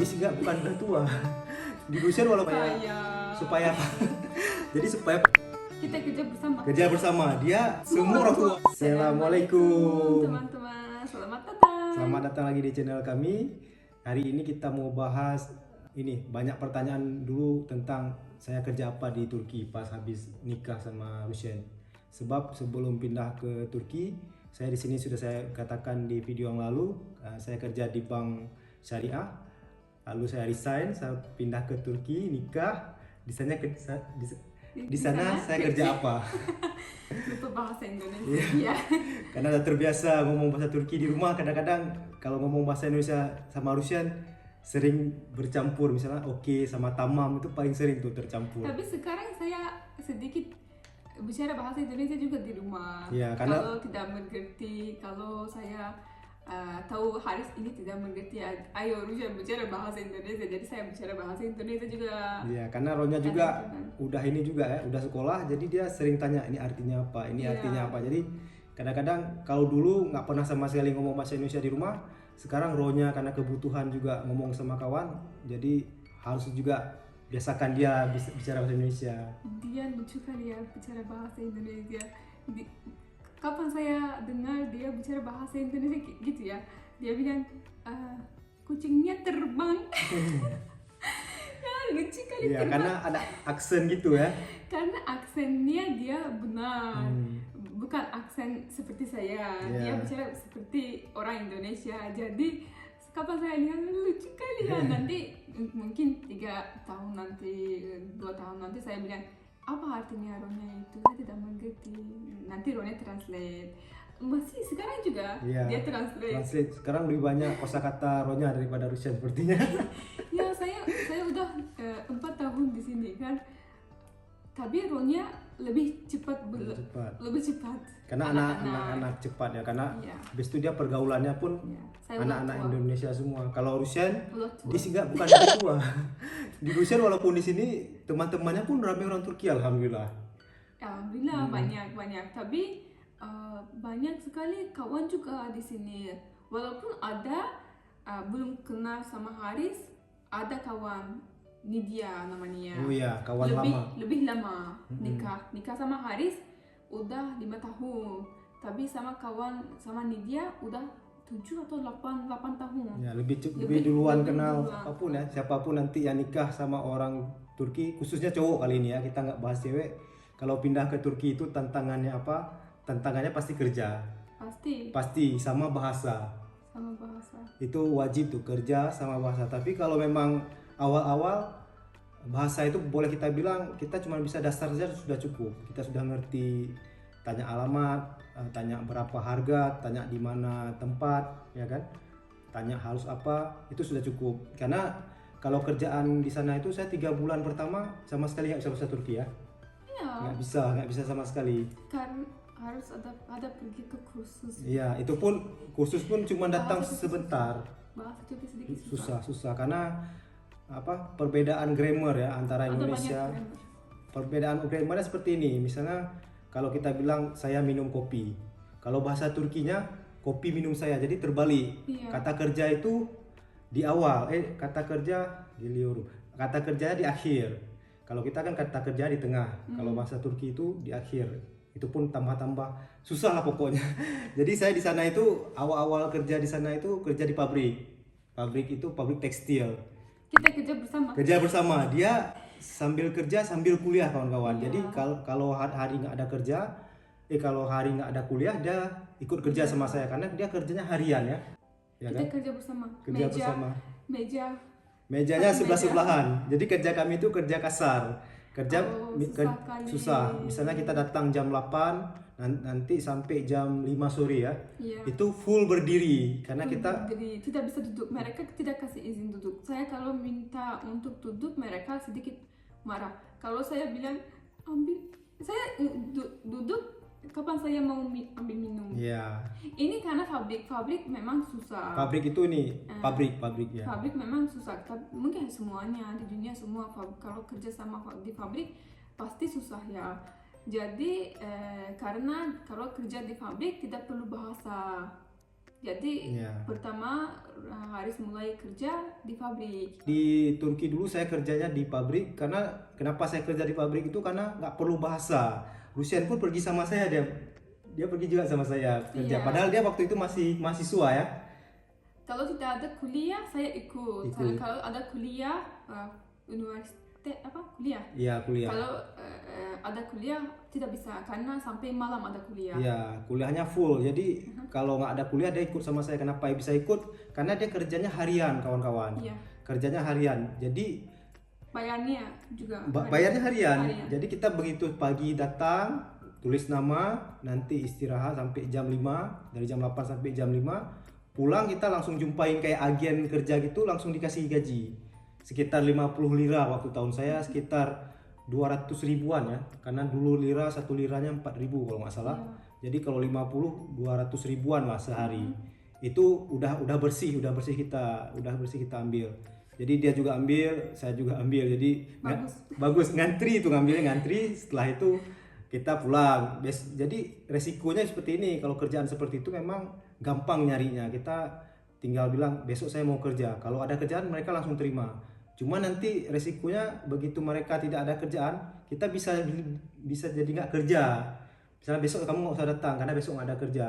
Ini sih enggak, bukan udah tua. Di Rusia walaupun supaya jadi supaya kita kerja bersama. kerja bersama dia semua orang tua. Assalamualaikum teman-teman, selamat datang. Selamat datang lagi di channel kami. Hari ini kita mau bahas ini, banyak pertanyaan dulu tentang saya kerja apa di Turki pas habis nikah sama Rusyen. Sebab sebelum pindah ke Turki, saya di sini sudah saya katakan di video yang lalu, saya kerja di bank syariah. Lalu saya resign, saya pindah ke Turki, nikah. Di sana saya kerja apa? Lupa bahasa Indonesia. Iya. Karena udah terbiasa ngomong bahasa Turki di rumah, kadang-kadang kalau ngomong bahasa Indonesia sama Rusyen sering bercampur, misalnya oke sama tamam itu paling sering tuh tercampur. Tapi sekarang saya sedikit bicara bahasa Indonesia juga di rumah. Ya, karena kalau tidak mengerti, kalau saya tahu Haris ini tidak mengerti, ayo Rusya bicara bahasa Indonesia, jadi saya bicara bahasa Indonesia juga. Iya, karena Ronya juga udah ini juga ya, udah sekolah, jadi dia sering tanya ini artinya apa, ini artinya apa. Jadi kadang-kadang kalau dulu nggak pernah sama sekali ngomong bahasa Indonesia di rumah, sekarang Ronya karena kebutuhan juga ngomong sama kawan, jadi harus juga biasakan dia bicara bahasa Indonesia. Dia lucu kali ya bicara bahasa Indonesia. Kapan saya dengar dia bicara bahasa Indonesia gitu ya, dia bilang kucingnya terbang. Ya, lucu kali Iya, terbang. karena ada aksen gitu ya. Karena aksennya dia benar, bukan aksen seperti saya. Dia bicara seperti orang Indonesia. Jadi kapan saya lihat lucu kali ya. Nanti mungkin 3 tahun nanti, 2 tahun nanti saya bilang apa artinya Ronya itu, saya tidak mengerti. Nanti Ronya translate. Masih sekarang juga dia translate. Sekarang lebih banyak kosakata Ronya daripada Rusyen sepertinya. Ya, saya udah 4 tahun di sini kan. Tapi Ronya lebih cepat. Karena anak-anak cepat ya, karena habis itu dia pergaulannya pun anak-anak Indonesia semua. Kalau Rusyen di sini bukan tua. Di Rusyen walaupun di sini teman-temannya pun ramai orang Turki, alhamdulillah. Alhamdulillah banyak. Tapi banyak sekali kawan juga di sini. Walaupun ada belum kenal sama Haris, ada kawan Nidia namanya. Oh iya, kawan lebih lama nikah sama Haris udah 5 tahun. Tapi sama Nidia udah 7 atau 8 tahun. Ya, lebih duluan kenal apapun ya, siapapun nanti yang nikah sama orang Turki, khususnya cowok kali ini ya, kita nggak bahas cewek. Kalau pindah ke Turki itu tantangannya apa? Tantangannya pasti kerja. Pasti sama bahasa. Itu wajib tuh, kerja sama bahasa. Tapi kalau memang awal-awal bahasa itu boleh kita bilang kita cuma bisa dasar saja sudah cukup. Kita sudah ngerti tanya alamat, tanya berapa harga, tanya di mana tempat, ya kan? Tanya harus apa, itu sudah cukup. Karena kalau kerjaan di sana itu saya 3 bulan pertama sama sekali nggak bisa bahasa Turki ya. Iya. Nggak bisa sama sekali. Kan harus ada pergi ke kursus. Iya, itu pun kursus pun cuma datang sebentar. Bahasa Turki sedikit susah karena apa, perbedaan grammar ya antara Indonesia. Perbedaan grammarnya seperti ini. Misalnya kalau kita bilang saya minum kopi, kalau bahasa Turkinya kopi minum saya, jadi terbalik. Kata kerja itu di awal, kata kerja kata kerja di akhir. Kalau kita kan kata kerja di tengah. Kalau bahasa Turki itu di akhir. Itu pun tambah susah lah pokoknya. Jadi saya di sana itu awal-awal kerja di sana itu kerja di pabrik itu pabrik tekstil. Kita kerja bersama. Dia sambil kerja sambil kuliah kawan-kawan. Jadi kalau hari nggak ada kerja, kalau hari nggak ada kuliah, dia ikut kerja sama saya karena dia kerjanya harian ya. Kita kerja bersama. Mejanya sebelah-sebelahan. Jadi kerja kami itu kerja kasar. Susah. Misalnya kita datang jam 8, nanti sampai jam 5 sore ya. Itu full berdiri karena kita tidak bisa duduk. Mereka tidak kasih izin duduk. Saya kalau minta untuk duduk, mereka sedikit marah. Kalau saya bilang saya duduk, kapan saya mau ambil minum? Ini karena pabrik memang susah. Pabrik itu pabrik ya. Pabrik memang susah. Mungkin semuanya di dunia semua kalau kerja sama di pabrik pasti susah ya. Jadi karena kalau kerja di pabrik tidak perlu bahasa. Jadi Ya. pertama Haris mulai kerja di pabrik. Di Turki dulu saya kerjanya di pabrik, karena kenapa saya kerja di pabrik itu karena nggak perlu bahasa. Rusian pun pergi sama saya, dia pergi juga sama saya kerja. Iya. Padahal dia waktu itu masih mahasiswa ya. Kalau tidak ada kuliah saya ikut. Ikut. Kalau ada kuliah universitas apa kuliah. Iya, kuliah. Kalau ada kuliah tidak bisa karena sampai malam ada kuliah. Iya, kuliahnya full. Jadi kalau nggak ada kuliah dia ikut sama saya. Kenapa bisa ikut? Karena dia kerjanya harian, kawan-kawan. Iya. Kerjanya harian. Jadi Bayarnya juga. bayarnya harian. Harian. Jadi kita begitu pagi datang, tulis nama, nanti istirahat sampai jam 5, dari jam 8 sampai jam 5. Pulang kita langsung jumpain kayak agen kerja gitu, langsung dikasih gaji. Sekitar 50 lira waktu tahun saya, sekitar 200 ribuan ya. Karena dulu lira, 1 liranya 4.000 kalau nggak salah. Jadi kalau 50, 200 ribuan lah sehari. Itu udah bersih kita ambil. Jadi dia juga ambil, saya juga ambil. Jadi bagus ngantri itu, ngambilnya ngantri. Setelah itu kita pulang. Jadi resikonya seperti ini. Kalau kerjaan seperti itu memang gampang nyarinya. Kita tinggal bilang besok saya mau kerja. Kalau ada kerjaan mereka langsung terima. Cuma nanti resikonya begitu mereka tidak ada kerjaan, kita bisa jadi nggak kerja. Misalnya besok kamu nggak usah datang karena besok nggak ada kerja.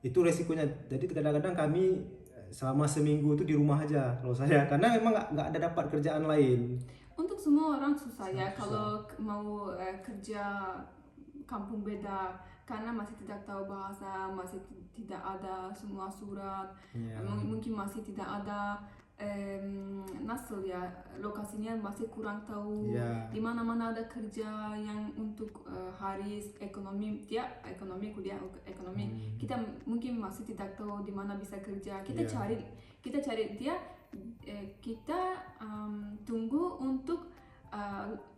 Itu resikonya. Jadi kadang-kadang kami selama seminggu itu di rumah aja kalau saya, karena memang nggak ada dapat kerjaan lain. Untuk semua orang susah ya kalau mau kerja kampung beda karena masih tidak tahu bahasa, masih tidak ada semua surat, mungkin masih tidak ada nasıl ya lokasinya masih kurang tahu, di mana-mana ada kerja yang untuk Haris ekonomi kuliah ekonomi, kita mungkin masih tidak tahu di mana bisa kerja, kita cari dia, kita tunggu untuk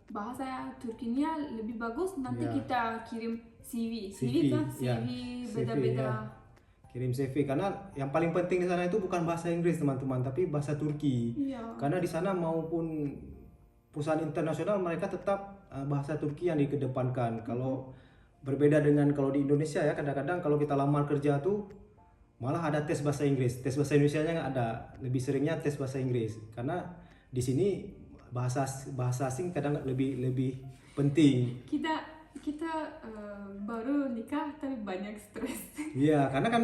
bahasa Turkinya lebih bagus, nanti kita kirim CV kan, CV beda-beda. Kirim CV, karena yang paling penting di sana itu bukan bahasa Inggris teman-teman, tapi bahasa Turki. Karena di sana maupun perusahaan internasional mereka tetap bahasa Turki yang dikedepankan. Kalau berbeda dengan kalau di Indonesia ya, kadang-kadang kalau kita lamar kerja tuh malah ada tes bahasa Inggris, tes bahasa Indonesianya nggak ada, lebih seringnya tes bahasa Inggris. Karena di sini bahasa asing kadang lebih penting. Kita baru nikah tapi banyak stres. Iya, karena kan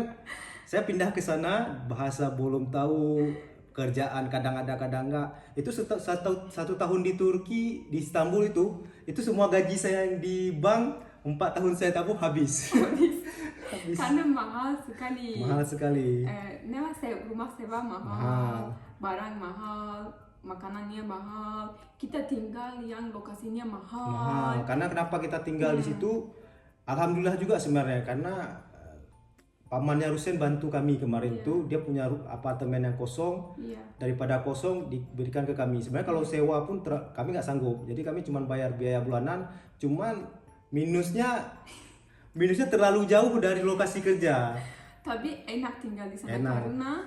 saya pindah ke sana, bahasa belum tahu, kerjaan kadang ada kadang enggak. Itu satu tahun di Turki, di Istanbul itu semua gaji saya yang di bank 4 tahun saya tabung habis. Karena mahal sekali. Mahal sekali. Rumah sewa mahal, barang mahal, makanannya mahal, kita tinggal yang lokasinya mahal. Karena kenapa kita tinggal di situ? Alhamdulillah juga sebenarnya, karena pamannya Rusen bantu kami kemarin tuh, dia punya apartemen yang kosong, daripada kosong diberikan ke kami. Sebenarnya kalau sewa pun kami nggak sanggup, jadi kami cuma bayar biaya bulanan. Cuman minusnya terlalu jauh dari lokasi kerja. Tapi enak tinggal di sana karena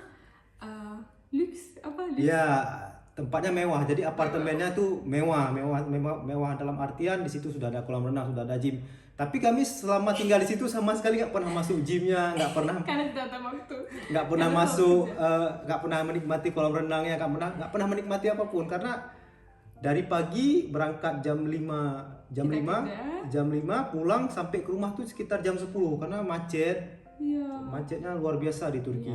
luks. Iya, tempatnya mewah. Jadi apartemennya tuh mewah dalam artian di situ sudah ada kolam renang, sudah ada gym. Tapi kami selama tinggal di situ sama sekali nggak pernah masuk gymnya, nggak pernah. Karena tidak ada waktu. Nggak pernah masuk, nggak pernah menikmati kolam renangnya, nggak pernah menikmati apapun, karena dari pagi berangkat jam 5 pulang sampai ke rumah tuh sekitar jam 10 karena macetnya luar biasa di Turki.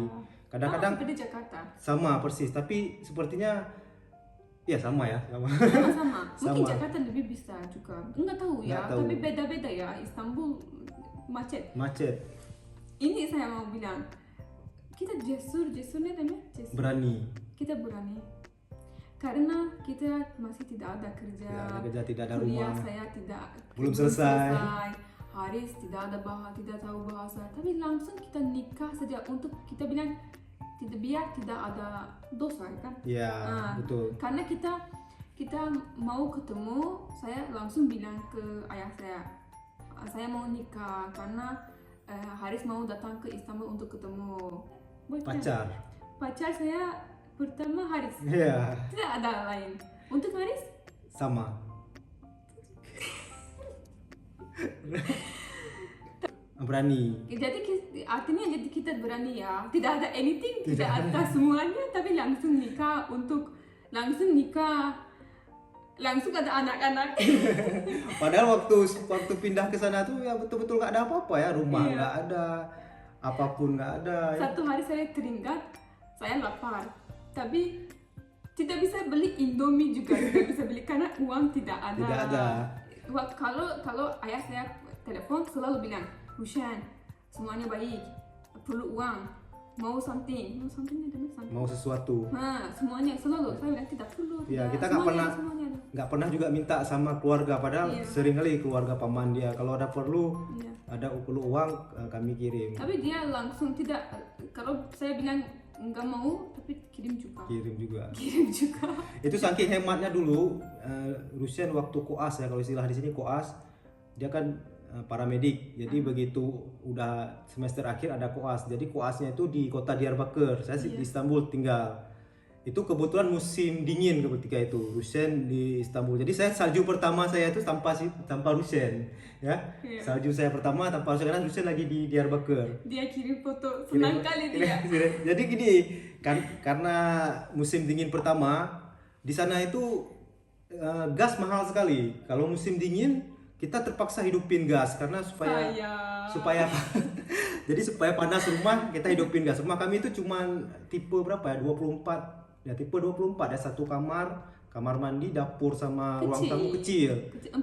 Kadang-kadang seperti Jakarta. sama persis, tapi sepertinya ya sama. Mungkin Jakarta lebih bisa juga, nggak tahu ya. Tapi beda-beda ya. Istanbul macet. Ini saya mau bilang, kita jesurnya namanya berani. Kita berani karena kita masih tidak ada kerja, tidak ada kuliah rumah, saya belum selesai. Haris tidak tahu bahasa, tapi langsung kita nikah saja untuk kita bilang biar tidak ada dosa kan. Betul. Karena kita mau ketemu, saya langsung bilang ke ayah saya mau nikah karena Haris mau datang ke Istanbul untuk ketemu pacar saya pertama Haris. Tidak ada lain. Untuk Haris sama. berani. Jadi artinya jadi kita berani ya. Tidak ada anything, tidak ada semuanya, tapi langsung nikah langsung ada anak-anak. Padahal waktu pindah ke sana tuh ya betul-betul nggak ada apa-apa ya, rumah Iya. nggak ada, apapun nggak ada. Satu hari saya teringat, saya lapar, tapi tidak bisa beli Indomie juga, tidak bisa beli karena uang tidak ada. Tidak ada. Kalau ayah saya telepon selalu bilang, Rushan, semuanya baik, perlu uang, mau something ada something. Mau sesuatu. Nah, semuanya selalu saya bilang tidak perlu. Ya, tidak. kita nggak pernah Semuanya ada. nggak pernah juga minta sama keluarga, padahal Iya. sering kali keluarga paman dia kalau ada perlu Iya. perlu uang kami kirim. Tapi dia langsung tidak. Kalau saya bilang nggak mau, tapi kirim juga. Kirim juga. Kirim juga. Itu saking hematnya dulu. Rusian waktu koas ya, kalau istilah di sini koas, dia kan paramedik. Jadi begitu udah semester akhir ada koas. Jadi koasnya itu di kota Diyarbakir. Saya di Istanbul tinggal. Itu kebetulan musim dingin ketika itu. Rusian di Istanbul. Jadi salju pertama saya itu tanpa Rusian, ya. Iya. Salju saya pertama tanpa Rusian karena Rusian lagi di Diyarbakir. Dia kirim foto, senang kali dia. Jadi gini, kan karena musim dingin pertama di sana itu gas mahal sekali. Kalau musim dingin kita terpaksa hidupin gas karena supaya jadi supaya panas rumah kita hidupin gas. Rumah kami itu cuman tipe berapa ya? 24. Ya tipe 24 ada satu kamar mandi, dapur sama ruang tamu kecil. 40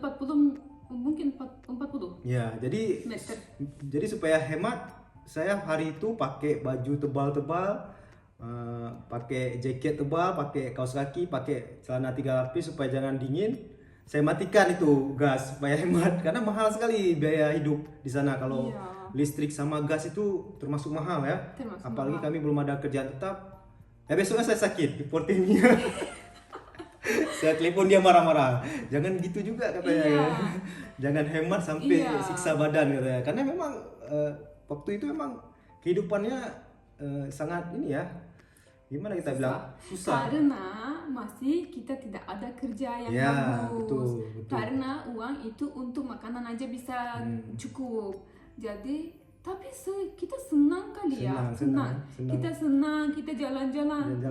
mungkin 40 Ya, jadi meter. Jadi supaya hemat, saya hari itu pakai baju tebal-tebal, pakai jaket tebal, pakai kaos kaki, pakai celana 3 lapis supaya jangan dingin. Saya matikan itu gas supaya hemat karena mahal sekali biaya hidup di sana. Kalau listrik sama gas itu termasuk mahal ya. Apalagi kami belum ada kerjaan tetap. Ya besoknya saya sakit hipotermia. Saya telepon dia marah-marah. Jangan gitu juga katanya. Iya. Jangan hemat sampai siksa badan katanya. Karena memang waktu itu memang kehidupannya sangat ini ya. Gimana kita bilang? Susah. Karena masih kita tidak ada kerja yang Ya, bagus. betul. Karena uang itu untuk makanan aja bisa cukup. Jadi tapi kita senang kali ya. Senang. Kita senang, kita jalan-jalan.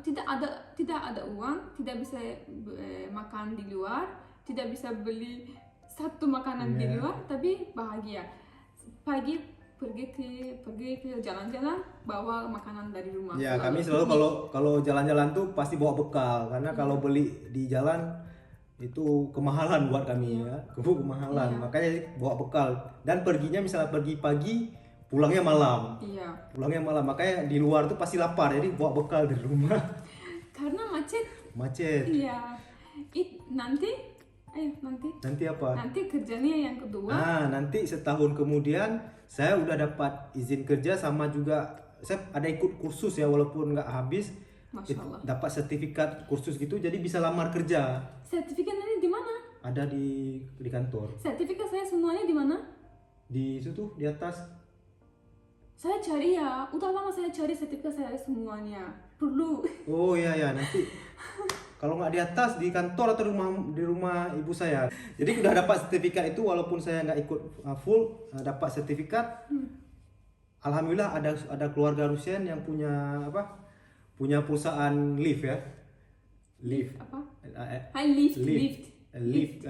Tidak ada uang, tidak bisa makan di luar, tidak bisa beli satu makanan di luar, tapi bahagia. Pagi pergi ke jalan-jalan, bawa makanan dari rumah. Ya, kami selalu kalau jalan-jalan tuh pasti bawa bekal karena kalau beli di jalan itu kemahalan buat kami ya, kemahalan. Makanya bawa bekal dan perginya misalnya pergi pagi, pulangnya malam. Iya. Pulangnya malam, makanya di luar tuh pasti lapar, jadi bawa bekal dari rumah. Karena macet. Iya. Nanti apa? Nanti kerjanya yang kedua. Nanti setahun kemudian saya udah dapat izin kerja sama juga saya ada ikut kursus ya walaupun nggak habis. Masya Allah. Dapat sertifikat kursus gitu jadi bisa lamar kerja. Sertifikat nanti di mana? Ada di kantor. Sertifikat saya semuanya di mana? Di situ di atas. Saya cari ya. Udah lama saya cari sertifikat saya semuanya. Perlu. Oh ya nanti kalau nggak di atas di kantor atau di rumah ibu saya. Jadi udah dapat sertifikat itu walaupun saya nggak ikut full dapat sertifikat. Alhamdulillah ada keluarga Rusian yang punya perusahaan lift ya. Lift. Apa? Lift.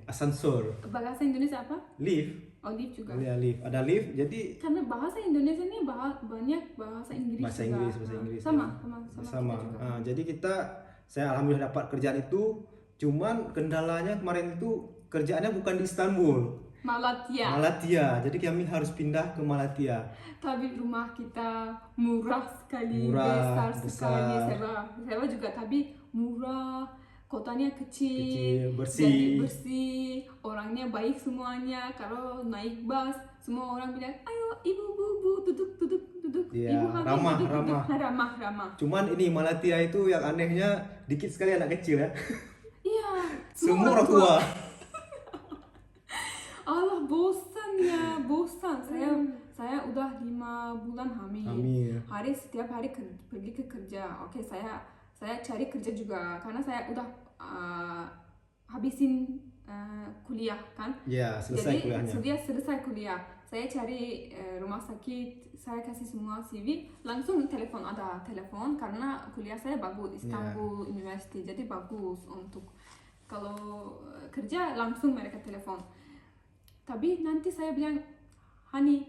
Asansor. Bahasa Indonesia apa? Lift. Oh, lift juga. Ya, lift. Ada lift. Jadi karena bahasa Indonesia ini banyak bahasa Inggris. Bahasa Inggris. Sama. Jadi saya alhamdulillah dapat kerjaan itu. Cuman kendalanya kemarin itu kerjaannya bukan di Istanbul. Malatya. Jadi kami harus pindah ke Malatya. Tapi rumah kita murah sekali, besar sekali. Sewa juga tapi murah. Kotanya kecil, bersih. Bersih, orangnya baik semuanya. Kalau naik bus, semua orang bilang, ayo ibu, duduk. Ya, Ibu ramah. Ramah. Cuman ini Malatya itu yang anehnya dikit sekali anak kecil ya. Iya. Semua orang tua. Allah bosan. Saya udah 5 bulan hamil. Setiap hari pergi ke kerja. Oke, saya cari kerja juga karena saya udah habisin kuliah kan. Ya, selesai kuliahnya. Dia selesai kuliah. saya cari rumah sakit, saya kasih semua CV, langsung telepon, ada telepon karena kuliah saya bagus, Istanbul University, jadi bagus untuk kalau kerja langsung mereka telepon. Tapi nanti saya bilang, Hani,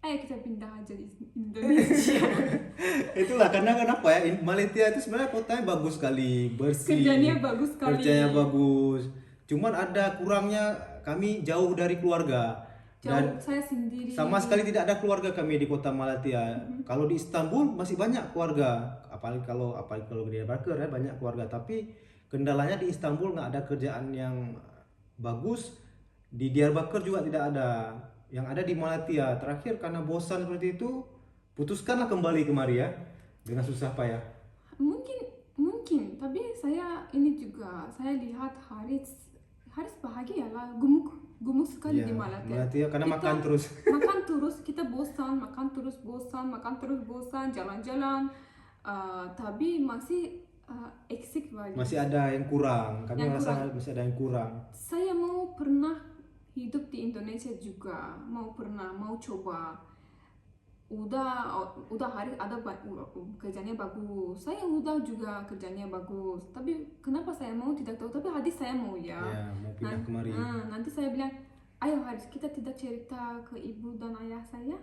ayo kita pindah aja di Indonesia. Itulah karena kenapa ya, Malaysia itu sebenarnya kotanya bagus sekali, bersih, Kerjanya bagus sekali. kerjanya bagus. Cuman ada kurangnya, kami jauh dari keluarga dan Jauh, saya sendiri. sama sekali tidak ada keluarga kami di kota Malatya. Kalau di Istanbul masih banyak keluarga, apalagi kalau di Diyarbakir ya banyak keluarga. Tapi kendalanya di Istanbul nggak ada kerjaan yang bagus, di Diyarbakir juga tidak ada. Yang ada di Malatya. Terakhir karena bosan seperti itu, putuskanlah kembali kemari ya dengan susah payah. Mungkin, tapi saya ini juga, saya lihat Haris bahagia lah, gemuk sekali di Malatya. Malatya karena Kita makan terus. makan terus, kita makan terus bosan, jalan-jalan, tapi masih eksik lagi. Masih ada yang kurang. Kami Yang merasa kurang. masih ada yang kurang. Saya mau pernah hidup di Indonesia juga, mau coba. Udah hari ada kerjanya bagus, saya udah juga kerjanya bagus, tapi kenapa saya mau tidak tahu, tapi hadis saya mau ya. Mau pindah kemari. Nanti saya bilang, ayo Haris, kita tidak cerita ke ibu dan ayah saya,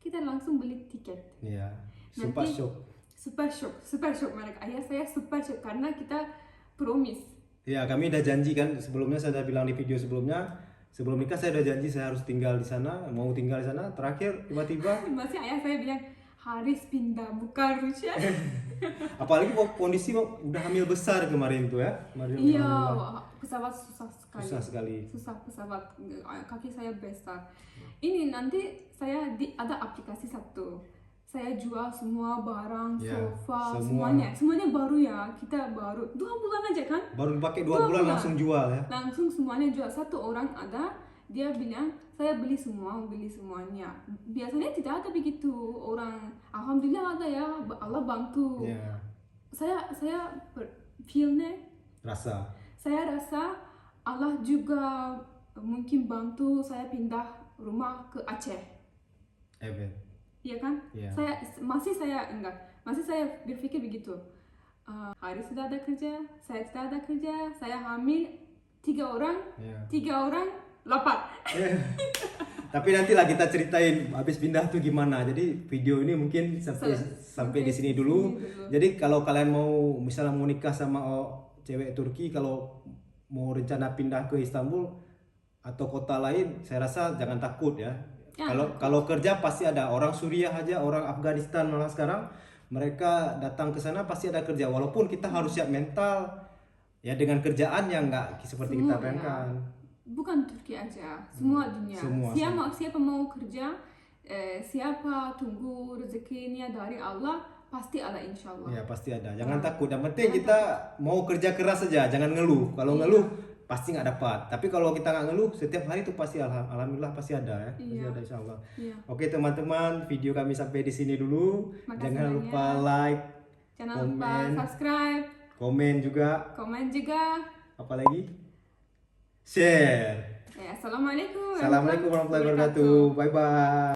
kita langsung beli tiket. Iya. Nanti- Super shock. Super shock mereka, ayah saya super shock karena kita promise. Ya, kami udah janji kan sebelumnya, saya udah bilang di video sebelumnya, sebelum nikah saya udah janji saya harus tinggal di sana, mau tinggal di sana. Terakhir tiba-tiba Masih ayah saya bilang, Haris pindah, bukan Rusia. apalagi kondisi udah hamil besar kemarin tuh ya. Kemarin Iya, alhamdulillah. pesawat susah sekali. Susah sekali. Susah pesawat, kaki saya besar. Ini nanti saya ada aplikasi satu. Saya jual semua barang, Ya, sofa, semua. semuanya baru ya. Kita baru 2 bulan aja kan? Baru dipakai 2 2 bulan bulan. langsung jual ya. Langsung semuanya jual. Satu orang ada, dia bilang saya beli semuanya. Biasanya tidak ada begitu orang. Alhamdulillah ada ya, Allah bantu. Ya, Saya feelnya, rasa. saya rasa Allah juga mungkin bantu saya pindah rumah ke Aceh, Eben. iya kan? Iya. Masih saya berpikir begitu. Haris sudah ada kerja, saya tidak ada kerja, saya hamil 3 orang, Ya. 3 orang lapar. Tapi nantilah kita ceritain habis pindah tuh gimana. Jadi video ini mungkin sampai di sini dulu. Jadi kalau kalian mau misalnya mau nikah sama cewek Turki, kalau mau rencana pindah ke Istanbul atau kota lain, saya rasa jangan takut ya. Ya, Kalau kerja pasti ada, orang Suriah aja, orang Afghanistan malah sekarang mereka datang ke sana pasti ada kerja, walaupun kita harus siap mental ya dengan kerjaan yang nggak seperti kita Semua, bayangkan. Bukan Turki aja, semua dunia. Semua, Siapa mau kerja, siapa tunggu rezekinya dari Allah, pasti ada insya Allah. Ya pasti ada, jangan takut. Yang penting kita mau kerja keras saja, jangan ngeluh. Kalau ngeluh pasti nggak dapat. Tapi kalau kita nggak ngeluh, setiap hari itu pasti alhamdulillah pasti ada ya, pasti ada insya Allah. Iya. Oke teman-teman, video kami sampai di sini dulu. Makasih Jangan banyak. lupa like, Jangan lupa komen. subscribe, komen juga, komen juga. apalagi share. Assalamualaikum Assalamualaikum warahmatullahi wabarakatuh. Bye bye.